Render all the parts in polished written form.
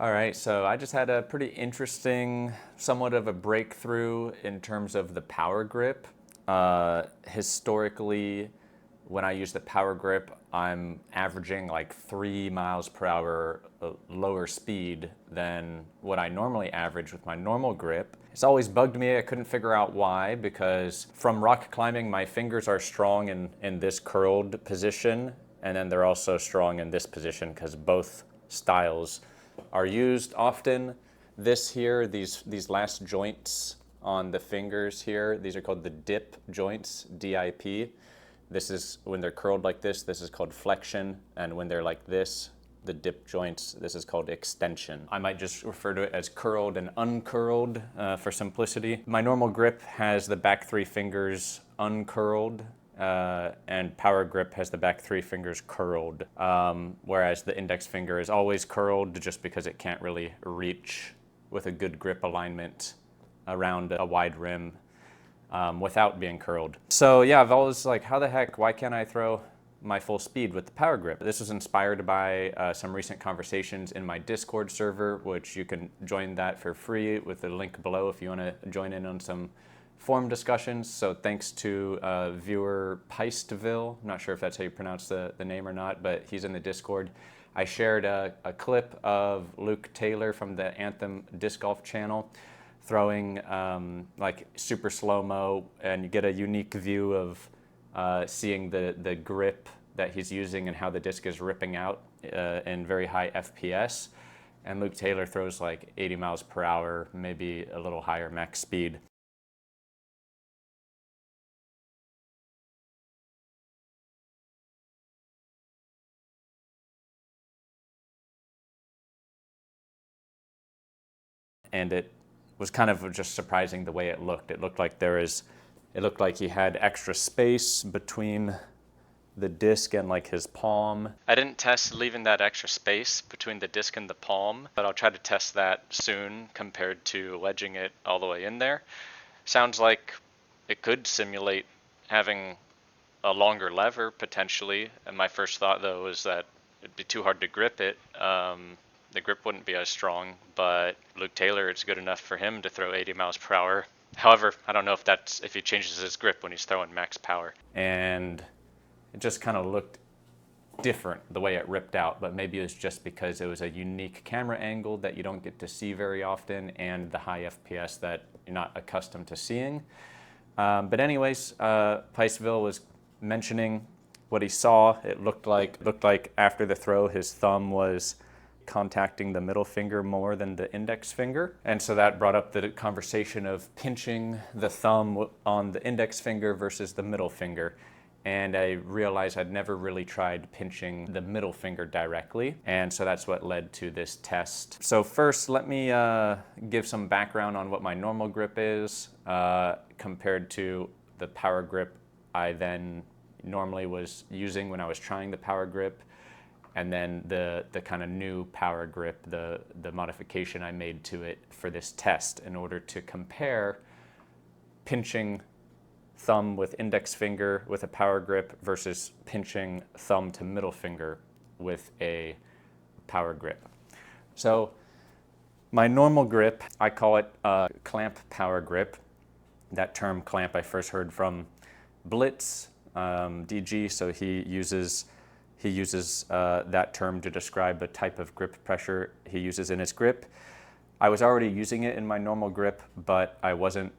All right, so I just had a pretty interesting, somewhat of a breakthrough in terms of the power grip. Historically, when I use the power grip, I'm averaging like 3 miles per hour lower speed than what I normally average with my normal grip. It's always bugged me. I couldn't figure out why, because from rock climbing, my fingers are strong in this curled position, and then they're also strong in this position because both styles are used often. This here, these last joints on the fingers here, these are called the dip joints, DIP. This is when they're curled like this is called flexion, and when they're like this, the dip joints, this is called extension. I might just refer to it as curled and uncurled for simplicity. My normal grip has the back 3 fingers uncurled, and power grip has the back 3 fingers curled, whereas the index finger is always curled just because it can't really reach with a good grip alignment around a wide rim without being curled. So yeah, I've always like, how the heck, why can't I throw my full speed with the power grip? This was inspired by some recent conversations in my Discord server, which you can join that for free with the link below if you want to join in on some forum discussions. So thanks to viewer Peistville, I'm not sure if that's how you pronounce the name or not, but he's in the Discord. I shared a clip of Luke Taylor from the Anthem Disc Golf channel throwing like super slow-mo, and you get a unique view of seeing the grip that he's using and how the disc is ripping out in very high FPS. And Luke Taylor throws like 80 miles per hour, maybe a little higher max speed. And it was kind of just surprising the way it looked. It looked like he had extra space between the disc and like his palm. I didn't test leaving that extra space between the disc and the palm, but I'll try to test that soon compared to wedging it all the way in there. Sounds like it could simulate having a longer lever potentially. And my first thought though is that it'd be too hard to grip it. The grip wouldn't be as strong, but Luke Taylor, it's good enough for him to throw 80 miles per hour. However, I don't know if he changes his grip when he's throwing max power. And it just kind of looked different the way it ripped out, but maybe it was just because it was a unique camera angle that you don't get to see very often, and the high FPS that you're not accustomed to seeing. But anyways, Peistville was mentioning what he saw. It looked like after the throw, his thumb was contacting the middle finger more than the index finger. And so that brought up the conversation of pinching the thumb on the index finger versus the middle finger. And I realized I'd never really tried pinching the middle finger directly. And so that's what led to this test. So first, let me give some background on what my normal grip is compared to the power grip I then normally was using when I was trying the power grip. And then the kind of new power grip, the modification I made to it for this test in order to compare pinching thumb with index finger with a power grip versus pinching thumb to middle finger with a power grip. So my normal grip, I call it a clamp power grip. That term clamp I first heard from Blitz, DG, so he uses that term to describe the type of grip pressure he uses in his grip. I was already using it in my normal grip, but I wasn't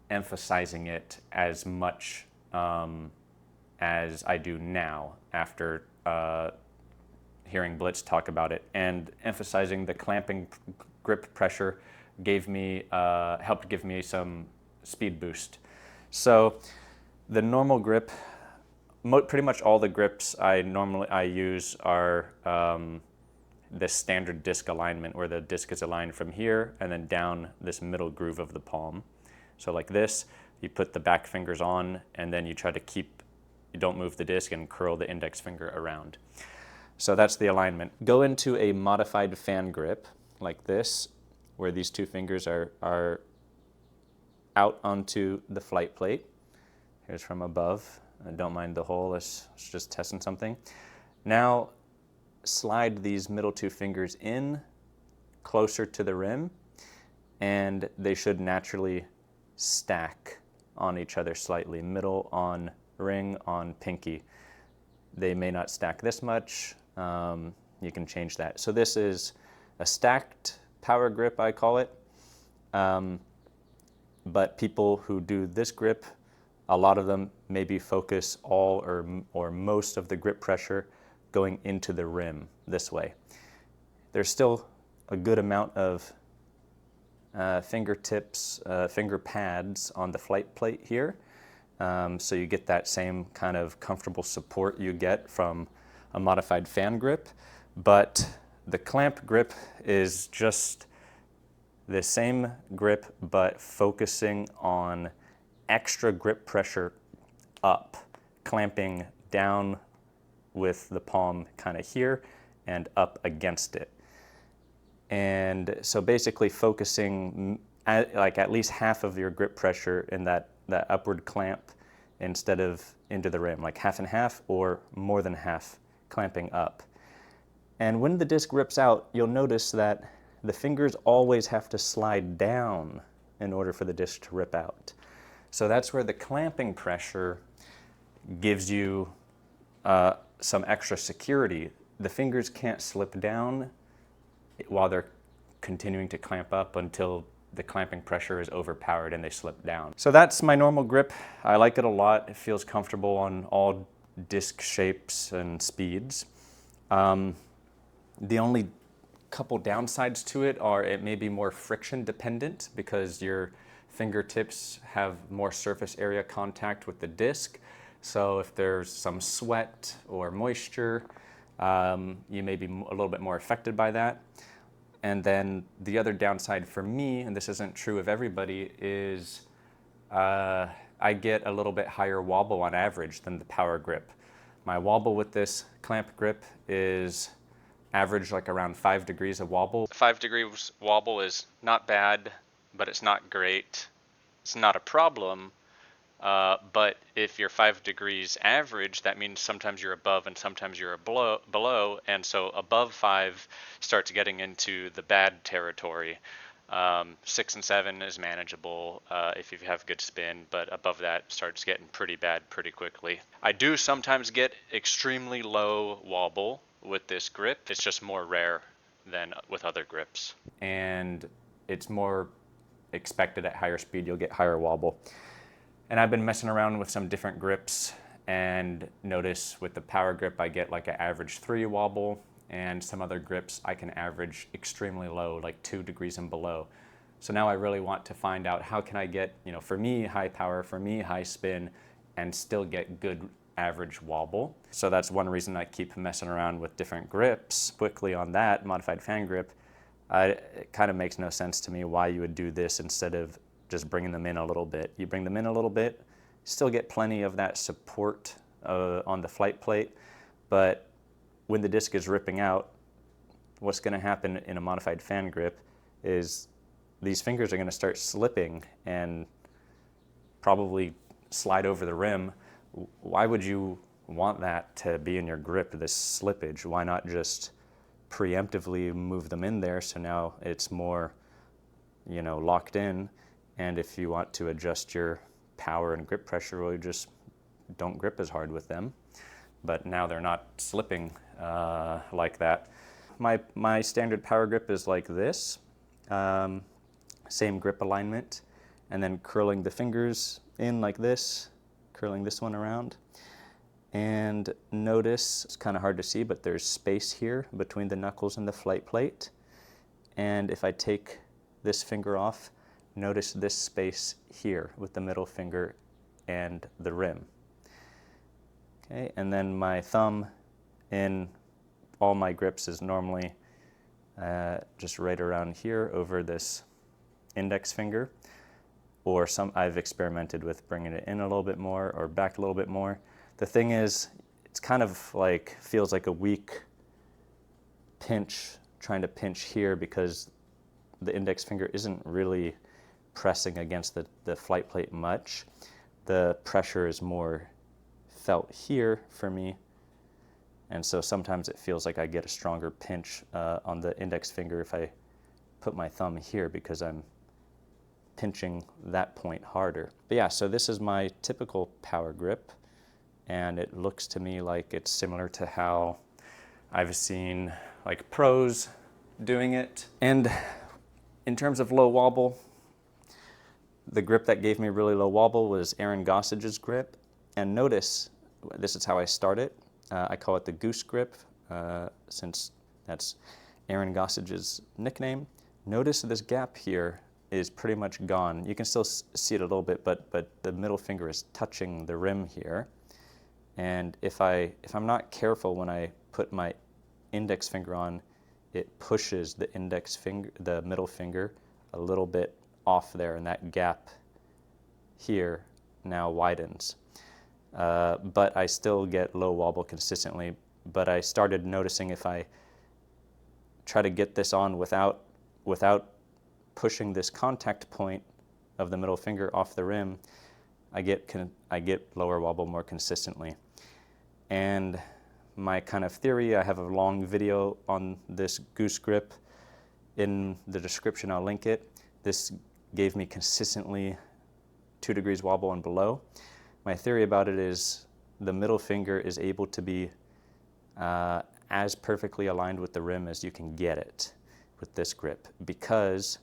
emphasizing it as much as I do now after hearing Blitz talk about it. And emphasizing the clamping grip pressure helped give me some speed boost. So the normal grip, pretty much all the grips I use are this standard disc alignment where the disc is aligned from here and then down this middle groove of the palm. So like this, you put the back fingers on and then you try to you don't move the disc and curl the index finger around. So that's the alignment. Go into a modified fan grip like this, where these two fingers are out onto the flight plate. Here's from above. Don't mind the hole, it's just testing something. Now slide these middle two fingers in, closer to the rim, and they should naturally stack on each other slightly. Middle on ring on pinky. They may not stack this much. You can change that. So this is a stacked power grip, I call it. But people who do this grip, a lot of them maybe focus all or most of the grip pressure going into the rim this way. There's still a good amount of fingertips, finger pads on the flight plate here. So you get that same kind of comfortable support you get from a modified fan grip. But the clamp grip is just the same grip, but focusing on extra grip pressure up, clamping down with the palm kind of here and up against it. And so basically focusing at least half of your grip pressure in that upward clamp instead of into the rim, like half and half or more than half clamping up. And when the disc rips out, you'll notice that the fingers always have to slide down in order for the disc to rip out. So that's where the clamping pressure gives you some extra security. The fingers can't slip down while they're continuing to clamp up until the clamping pressure is overpowered and they slip down. So that's my normal grip. I like it a lot. It feels comfortable on all disc shapes and speeds. The only couple downsides to it are it may be more friction dependent because your fingertips have more surface area contact with the disc. So if there's some sweat or moisture, you may be a little bit more affected by that. And then the other downside for me, and this isn't true of everybody, is I get a little bit higher wobble on average than the power grip. My wobble with this clamp grip is average like around 5 degrees of wobble. 5 degrees wobble is not bad, but it's not great. It's not a problem. But if you're 5 degrees average, that means sometimes you're above and sometimes you're below. And so above 5 starts getting into the bad territory. 6 and 7 is manageable if you have good spin, but above that starts getting pretty bad pretty quickly. I do sometimes get extremely low wobble with this grip. It's just more rare than with other grips. And it's more expected at higher speed, you'll get higher wobble. And I've been messing around with some different grips and notice with the power grip I get like an average 3 wobble, and some other grips I can average extremely low, like 2 degrees and below. So now I really want to find out how can I get, for me high power, for me high spin, and still get good average wobble. So that's one reason I keep messing around with different grips. Quickly on that modified fan grip, it kind of makes no sense to me why you would do this instead of just bringing them in a little bit. You bring them in a little bit, still get plenty of that support on the flight plate, but when the disc is ripping out, what's going to happen in a modified fan grip is these fingers are going to start slipping and probably slide over the rim. Why would you want that to be in your grip, this slippage? Why not just preemptively move them in there so now it's more, locked in? And if you want to adjust your power and grip pressure, well, you just don't grip as hard with them. But now they're not slipping like that. My standard power grip is like this, same grip alignment, and then curling the fingers in like this, curling this one around. And notice, it's kind of hard to see, but there's space here between the knuckles and the flight plate. And if I take this finger off, notice this space here with the middle finger and the rim. Okay, and then my thumb in all my grips is normally just right around here over this index finger, or I've experimented with bringing it in a little bit more or back a little bit more. The thing is, it's kind of like, feels like a weak pinch, trying to pinch here because the index finger isn't really pressing against the flight plate much. The pressure is more felt here for me, and so sometimes it feels like I get a stronger pinch on the index finger if I put my thumb here because I'm pinching that point harder. But yeah, so this is my typical power grip, and it looks to me like it's similar to how I've seen like pros doing it. And in terms of low wobble, the grip that gave me really low wobble was Aaron Gossage's grip. And notice, this is how I start it. I call it the Goose grip, since that's Aaron Gossage's nickname. Notice this gap here is pretty much gone. You can still see it a little bit, but the middle finger is touching the rim here. And if I'm not careful when I put my index finger on, it pushes the middle finger a little bit off there, and that gap here now widens. But I still get low wobble consistently. But I started noticing if I try to get this on without pushing this contact point of the middle finger off the rim, I get lower wobble more consistently. And my kind of theory, I have a long video on this Goose grip. In the description, I'll link it. This gave me consistently 2 degrees wobble and below. My theory about it is the middle finger is able to be as perfectly aligned with the rim as you can get it with this grip, because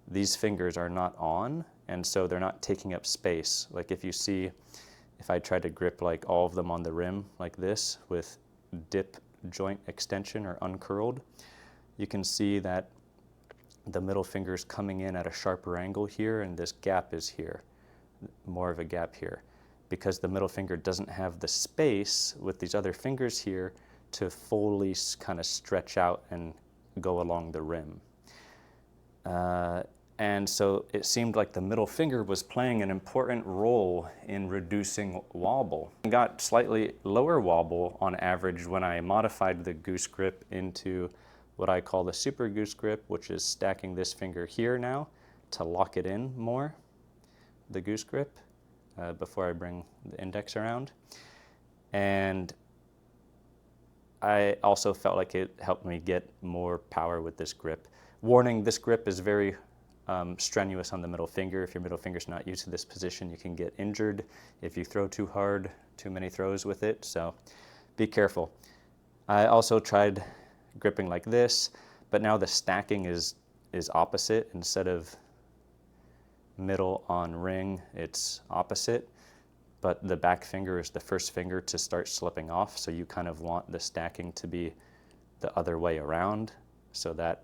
these fingers are not on, and so they're not taking up space. Like if you see, if I try to grip like all of them on the rim like this with dip joint extension or uncurled, you can see that the middle finger is coming in at a sharper angle here, and this gap is here, more of a gap here, because the middle finger doesn't have the space with these other fingers here to fully kind of stretch out and go along the rim. And so it seemed like the middle finger was playing an important role in reducing wobble. I got slightly lower wobble on average when I modified the Goose grip into what I call the Super Goose grip, which is stacking this finger here now to lock it in more, the Goose grip, before I bring the index around. And I also felt like it helped me get more power with this grip. Warning, this grip is very strenuous on the middle finger. If your middle finger's not used to this position, you can get injured if you throw too hard, too many throws with it, so be careful. I also tried gripping like this, but now the stacking is opposite. Instead of middle on ring, it's opposite, but the back finger is the first finger to start slipping off, so you kind of want the stacking to be the other way around, so that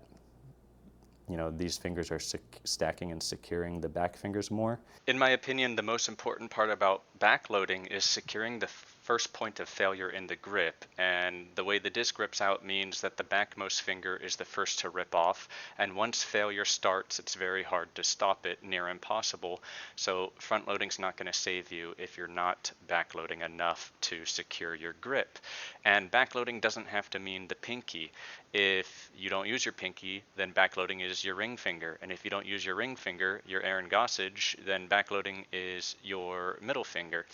these fingers are stacking and securing the back fingers more. In my opinion, the most important part about backloading is securing the first point of failure in the grip, and the way the disc rips out means that the backmost finger is the first to rip off, and once failure starts, it's very hard to stop it, near impossible. So front loading's not going to save you if you're not backloading enough to secure your grip. And backloading doesn't have to mean the pinky. If you don't use your pinky, then backloading is your ring finger, and if you don't use your ring finger, your Aaron Gossage, then backloading is your middle finger.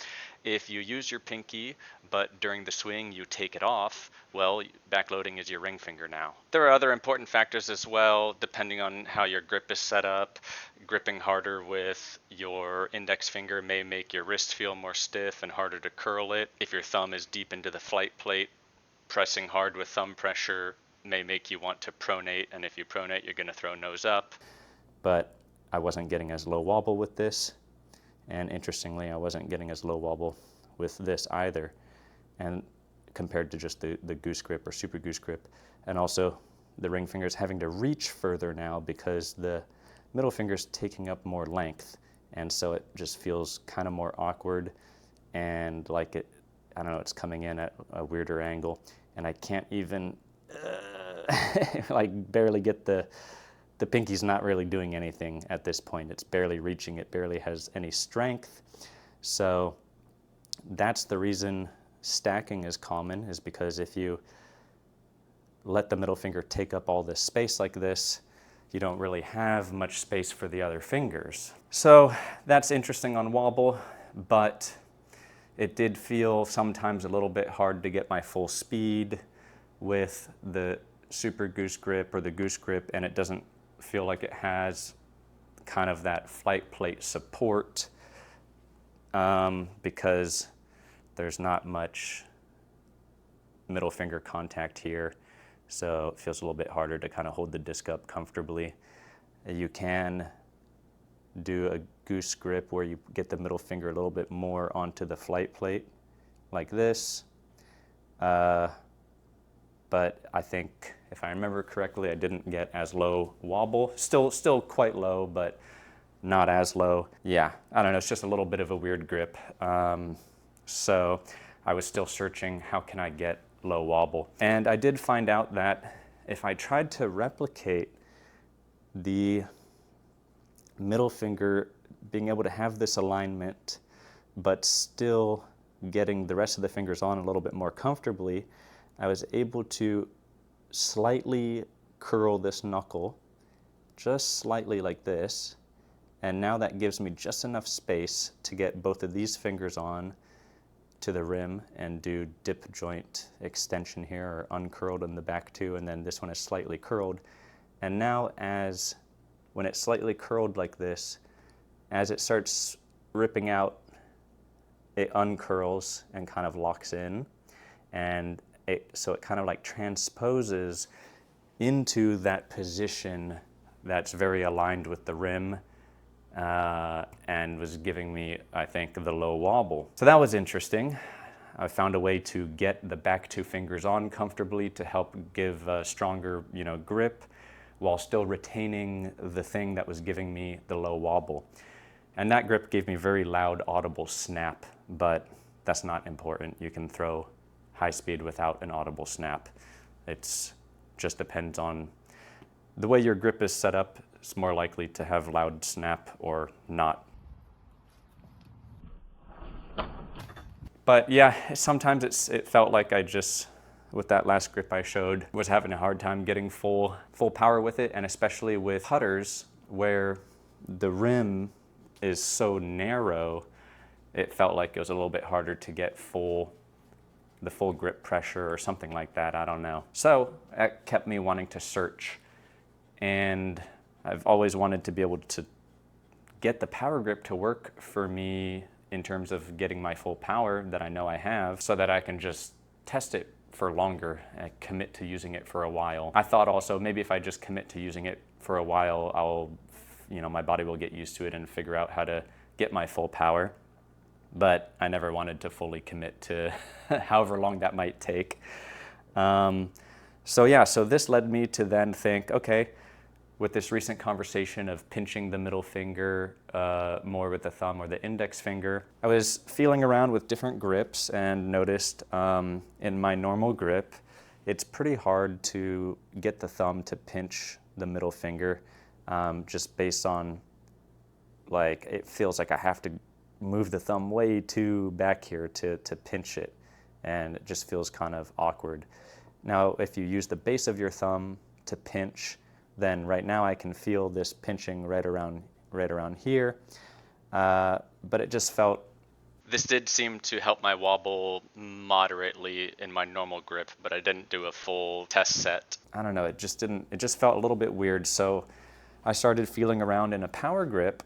If you use your pinky, but during the swing you take it off, well, backloading is your ring finger now. There are other important factors as well, depending on how your grip is set up. Gripping harder with your index finger may make your wrist feel more stiff and harder to curl it. If your thumb is deep into the flight plate, pressing hard with thumb pressure may make you want to pronate, and if you pronate, you're going to throw nose up. But I wasn't getting as low wobble with this. And interestingly, I wasn't getting as low wobble with this either, and compared to just the Goose grip or Super Goose grip. And also the ring finger's having to reach further now because the middle finger's taking up more length, and so it just feels kind of more awkward and like I don't know, it's coming in at a weirder angle, and I can't even like barely get the pinky's not really doing anything at this point. It's barely reaching, it barely has any strength. So that's the reason stacking is common, is because if you let the middle finger take up all this space like this, you don't really have much space for the other fingers. So that's interesting on wobble, but it did feel sometimes a little bit hard to get my full speed with the Super Goose grip or the Goose grip, and it doesn't feel like it has kind of that flight plate support because there's not much middle finger contact here, so it feels a little bit harder to kind of hold the disc up comfortably. You can do a goose grip where you get the middle finger a little bit more onto the flight plate like this, but I think if I remember correctly, I didn't get as low wobble. Still quite low, but not as low. Yeah, I don't know, it's just a little bit of a weird grip. So I was still searching, how can I get low wobble? And I did find out that if I tried to replicate the middle finger being able to have this alignment, but still getting the rest of the fingers on a little bit more comfortably, I was able to slightly curl this knuckle, just slightly like this, and now that gives me just enough space to get both of these fingers on to the rim and do dip joint extension here, or uncurled in the back too, and then this one is slightly curled. And now when it's slightly curled like this, as it starts ripping out, it uncurls and kind of locks in, and so it kind of like transposes into that position that's very aligned with the rim, and was giving me, I think, the low wobble. So that was interesting. I found a way to get the back two fingers on comfortably to help give a stronger, grip, while still retaining the thing that was giving me the low wobble. And that grip gave me very loud, audible snap, but that's not important. You can throw high speed without an audible snap. It just depends on the way your grip is set up. It's more likely to have loud snap or not. But yeah, sometimes it felt like I just, with that last grip I showed, was having a hard time getting full power with it, and especially with putters where the rim is so narrow, it felt like it was a little bit harder to get the full grip pressure or something like that, I don't know. So that kept me wanting to search, and I've always wanted to be able to get the power grip to work for me in terms of getting my full power that I know I have, so that I can just test it for longer and commit to using it for a while. I thought also maybe if I just commit to using it for a while, my body will get used to it and figure out how to get my full power. But I never wanted to fully commit to however long that might take. So this led me to then think, okay, with this recent conversation of pinching the middle finger more with the thumb or the index finger, I was feeling around with different grips and noticed in my normal grip, it's pretty hard to get the thumb to pinch the middle finger, just based on, like, it feels like I have to move the thumb way too back here to pinch it, and it just feels kind of awkward. Now, if you use the base of your thumb to pinch, then right now I can feel this pinching right around here, but it just felt... This did seem to help my wobble moderately in my normal grip, but I didn't do a full test set. I don't know, it just felt a little bit weird, so I started feeling around in a power grip.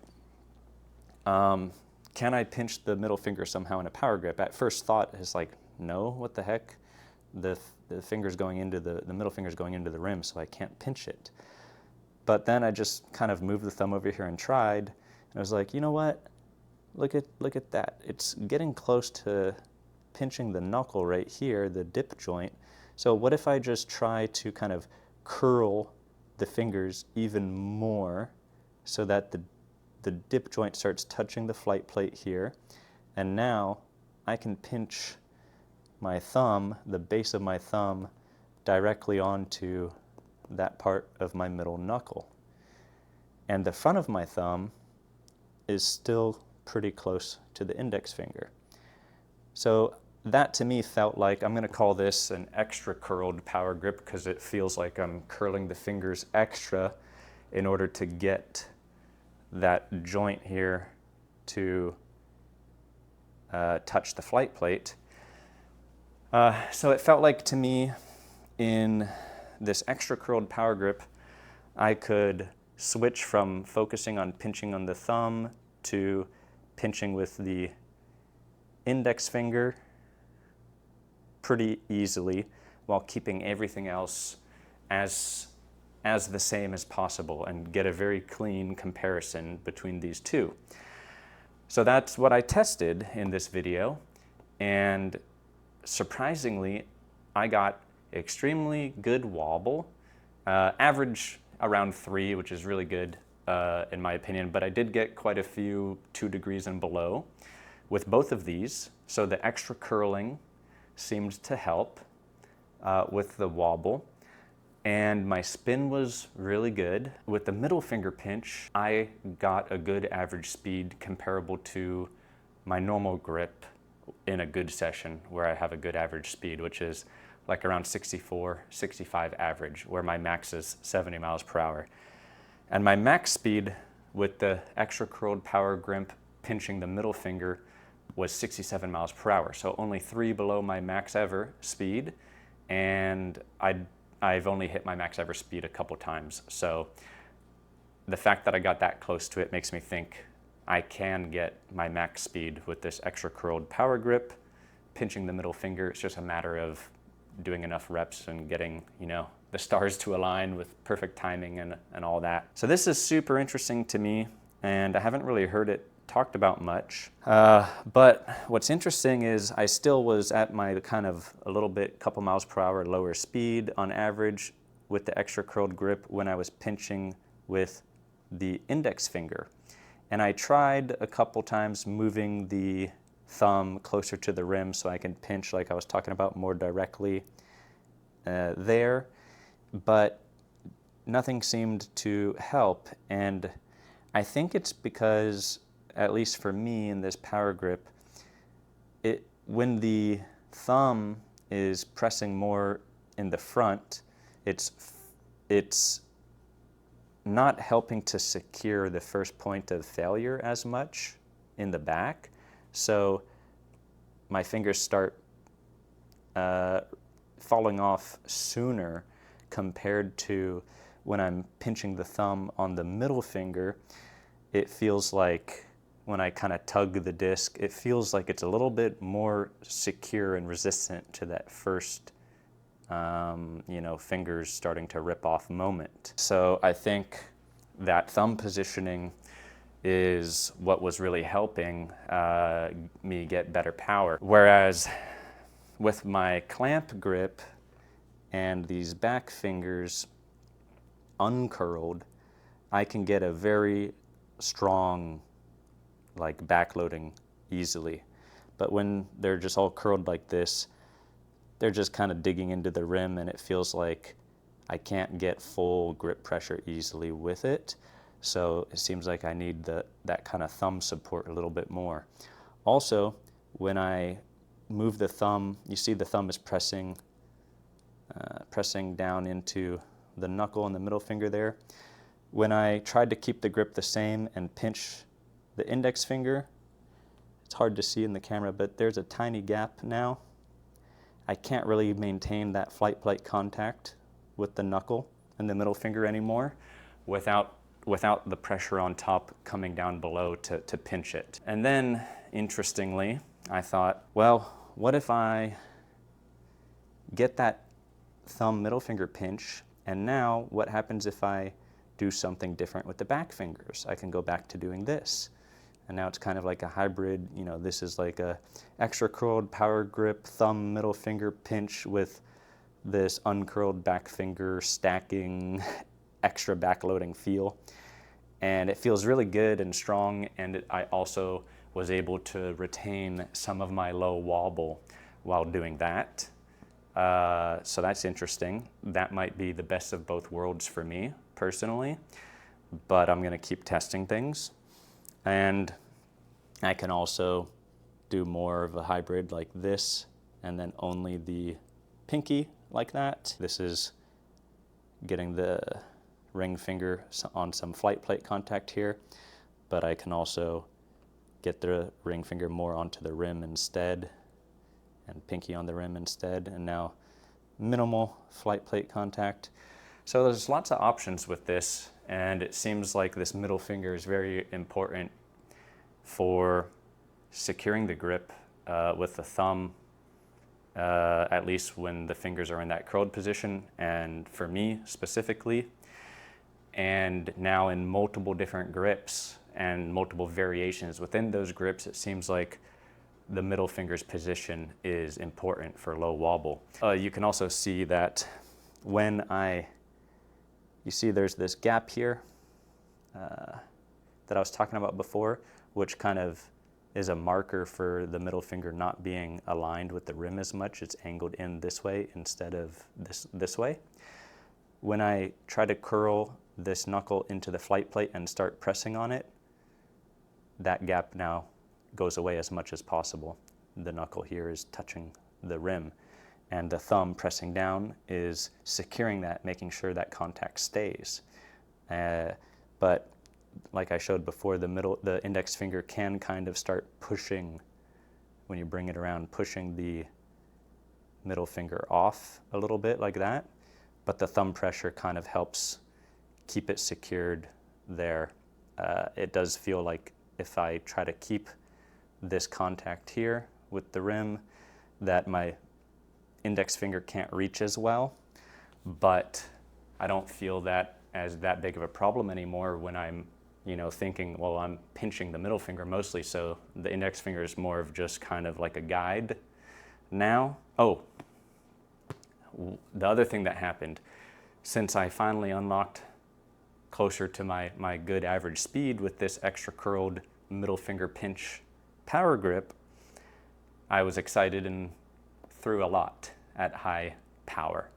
Can I pinch the middle finger somehow in a power grip? At first thought is like, no, what the heck? The finger's going into the middle finger's going into the rim, so I can't pinch it. But then I just kind of moved the thumb over here and tried, and I was like, you know what? Look at that. It's getting close to pinching the knuckle right here, the dip joint. So what if I just try to kind of curl the fingers even more so that the dip joint starts touching the flight plate here, and now I can pinch my thumb, the base of my thumb, directly onto that part of my middle knuckle. And the front of my thumb is still pretty close to the index finger. So that to me felt like, I'm going to call this an extra curled power grip, because it feels like I'm curling the fingers extra in order to get that joint here to touch the flight plate. So it felt like to me, in this extra curled power grip, I could switch from focusing on pinching on the thumb to pinching with the index finger pretty easily while keeping everything else as the same as possible and get a very clean comparison between these two. So that's what I tested in this video, and surprisingly, I got extremely good wobble, average around 3, which is really good in my opinion, but I did get quite a few 2 degrees and below with both of these, so the extra curling seemed to help with the wobble, and my spin was really good. With the middle finger pinch, I got a good average speed comparable to my normal grip in a good session where I have a good average speed, which is like around 64, 65 average, where my max is 70 miles per hour. And my max speed with the extra curled power grip pinching the middle finger was 67 miles per hour. So only 3 below my max ever speed. And I've only hit my max ever speed a couple times. So the fact that I got that close to it makes me think I can get my max speed with this extra curled power grip, pinching the middle finger. It's just a matter of doing enough reps and getting, you know, the stars to align with perfect timing and all that. So this is super interesting to me, and I haven't really heard it talked about much. But what's interesting is I still was at my kind of a little bit, couple miles per hour lower speed on average with the extra curled grip when I was pinching with the index finger. And I tried a couple times moving the thumb closer to the rim so I can pinch, like I was talking about, more directly there, but nothing seemed to help. And I think it's because, at least for me in this power grip, when the thumb is pressing more in the front, it's not helping to secure the first point of failure as much in the back. So my fingers start falling off sooner compared to when I'm pinching the thumb on the middle finger. It feels like when I kind of tug the disc, it feels like it's a little bit more secure and resistant to that first fingers starting to rip off moment. So I think that thumb positioning is what was really helping me get better power. Whereas with my clamp grip and these back fingers uncurled, I can get a very strong backloading easily. But when they're just all curled like this, they're just kind of digging into the rim, and it feels like I can't get full grip pressure easily with it. So it seems like I need that kind of thumb support a little bit more. Also, when I move the thumb, you see the thumb is pressing down into the knuckle and the middle finger there. When I tried to keep the grip the same and pinch the index finger, it's hard to see in the camera, but there's a tiny gap now. I can't really maintain that flight plate contact with the knuckle and the middle finger anymore without the pressure on top coming down below to pinch it. And then, interestingly, I thought, well, what if I get that thumb middle finger pinch, and now what happens if I do something different with the back fingers? I can go back to doing this. And now it's kind of like a hybrid, this is like a extra curled power grip, thumb, middle finger pinch with this uncurled back finger stacking, extra backloading feel. And it feels really good and strong, and I also was able to retain some of my low wobble while doing that. So that's interesting. That might be the best of both worlds for me personally, but I'm gonna keep testing things. And I can also do more of a hybrid like this, and then only the pinky like that. This is getting the ring finger on some flight plate contact here, but I can also get the ring finger more onto the rim instead, and pinky on the rim instead, and now minimal flight plate contact. So there's lots of options with this, And it seems like this middle finger is very important for securing the grip with the thumb, at least when the fingers are in that curled position, and for me specifically. And now in multiple different grips and multiple variations within those grips, it seems like the middle finger's position is important for low wobble. You can also see that when you see there's this gap here that I was talking about before, which kind of is a marker for the middle finger not being aligned with the rim as much. It's angled in this way instead of this way. When I try to curl this knuckle into the flight plate and start pressing on it, that gap now goes away as much as possible. The knuckle here is touching the rim, and the thumb pressing down is securing that, making sure that contact stays. But like I showed before, the index finger can kind of start pushing, when you bring it around, pushing the middle finger off a little bit like that, but the thumb pressure kind of helps keep it secured there. It does feel like if I try to keep this contact here with the rim, that my index finger can't reach as well, but I don't feel that as that big of a problem anymore when I'm thinking, well, I'm pinching the middle finger mostly, so the index finger is more of just kind of like a guide now. Oh, the other thing that happened, since I finally unlocked closer to my good average speed with this extra curled middle finger pinch power grip, I was excited and threw a lot at high power,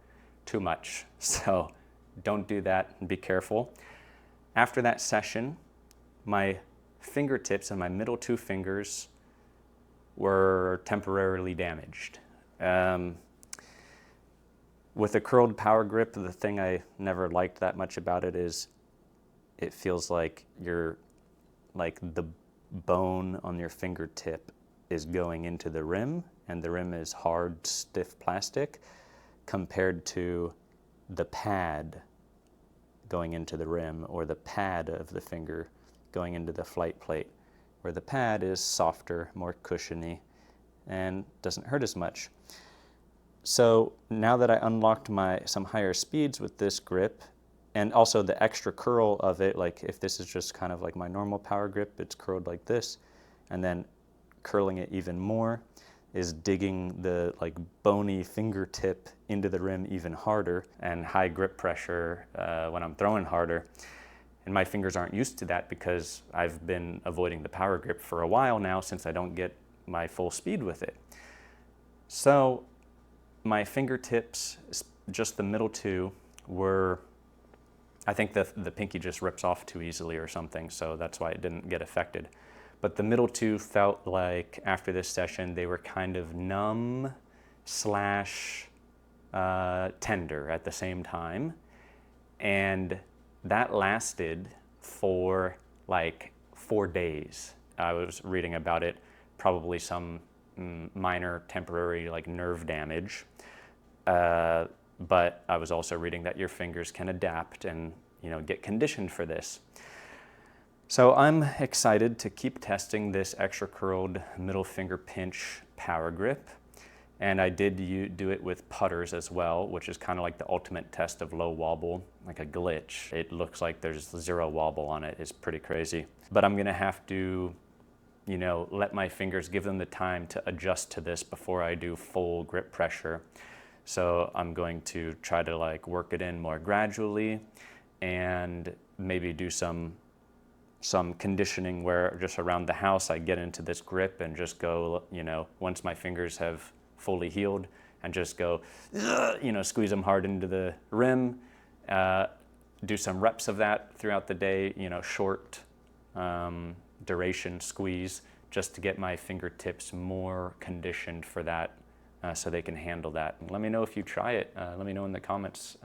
too much. So don't do that and be careful. After that session, my fingertips and my middle two fingers were temporarily damaged. With a curled power grip, the thing I never liked that much about it is it feels like the bone on your fingertip is going into the rim, and the rim is hard, stiff plastic, compared to the pad going into the rim, or the pad of the finger going into the flight plate, where the pad is softer, more cushiony, and doesn't hurt as much. So now that I unlocked some higher speeds with this grip, and also the extra curl of it, like if this is just kind of like my normal power grip, it's curled like this, and then curling it even more is digging the bony fingertip into the rim even harder, and high grip pressure when I'm throwing harder. And my fingers aren't used to that because I've been avoiding the power grip for a while now, since I don't get my full speed with it. So my fingertips, just the middle two, were, I think the pinky just rips off too easily or something, so that's why it didn't get affected. But the middle two felt like after this session they were kind of numb / tender at the same time. And that lasted for like 4 days. I was reading about it, probably some minor temporary nerve damage. But I was also reading that your fingers can adapt and get conditioned for this. So I'm excited to keep testing this extra curled middle finger pinch power grip. And I did do it with putters as well, which is kind of like the ultimate test of low wobble, like a glitch. It looks like there's 0 wobble on it. It's pretty crazy. But I'm gonna have to, let my fingers, give them the time to adjust to this before I do full grip pressure. So I'm going to try to work it in more gradually, and maybe do some conditioning where just around the house I get into this grip and just go, once my fingers have fully healed, and just go, squeeze them hard into the rim, do some reps of that throughout the day, short duration squeeze, just to get my fingertips more conditioned for that, so they can handle that. Let me know if you try it. Let me know in the comments.